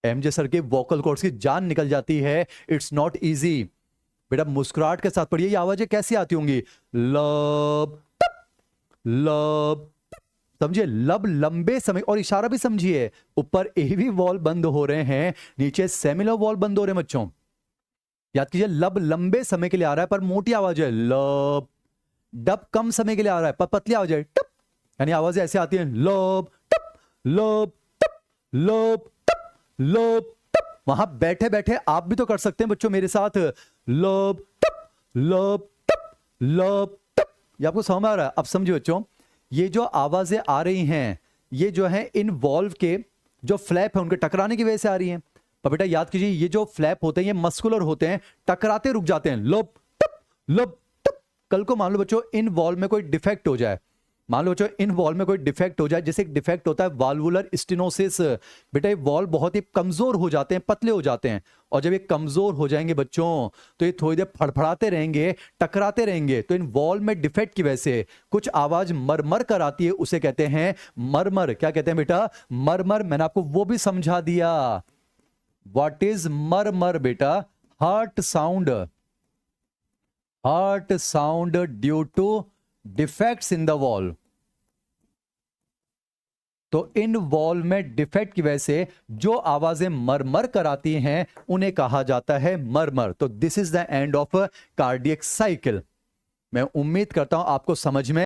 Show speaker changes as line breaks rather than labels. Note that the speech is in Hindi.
एमजे सर के वोकल कॉर्ड्स की जान निकल जाती है। It's not easy. बेटा मुस्कुराहट के साथ पढ़िए, ये आवाजें कैसी आती होंगी? लब लब, समझिए लब लंबे समय, और इशारा भी समझिए, ऊपर एवी वॉल बंद हो रहे हैं, नीचे सेमिलर वॉल बंद हो रहे हैं बच्चों। याद कीजिए, लब लंबे समय के लिए आ रहा है पर मोटी आवाज है लब। डब कम समय के लिए आ रहा है पर पतली आवाज है टप। यानी आवाजें ऐसे आती हैं लब टप लब टप लब टप लब टप। वहां बैठे बैठे आप भी तो कर सकते हैं बच्चों मेरे साथ, लब टप लब टप लब टप। ये आपको समझ में आ रहा है? अब समझिए बच्चों, ये जो आवाजें आ रही हैं ये जो है इन वॉल्व के जो फ्लैप है उनके टकराने की वजह से आ रही हैं। पर बेटा याद कीजिए, ये जो फ्लैप होते हैं ये मस्कुलर होते हैं, टकराते रुक जाते हैं, लब टप लब टप। कल को मान लो बच्चों इन वॉल्व में कोई डिफेक्ट हो जाए, मान लो बच्चों इन वॉल्व में कोई डिफेक्ट हो जाए, जैसे एक डिफेक्ट होता है वाल्वुलर स्टेनोसिस। बेटा ये वॉल्व बहुत ही कमजोर हो जाते हैं, पतले हो जाते हैं, और जब ये कमजोर हो जाएंगे बच्चों तो ये थोड़ी देर फड़फड़ाते रहेंगे, टकराते रहेंगे। तो इन वॉल्व में डिफेक्ट की वजह से कुछ आवाज मरमर कर आती है, उसे कहते हैं मरमर। क्या कहते हैं बेटा? मरमर। मैंने आपको वो भी समझा दिया। व्हाट इज मरमर बेटा? Heart sound, heart sound due to defects in the wall. तो इन वॉल में डिफेक्ट की वजह से जो आवाजें मरमर कराती हैं उन्हें कहा जाता है मरमर। तो this is the end of cardiac cycle. मैं उम्मीद करता हूं आपको समझ में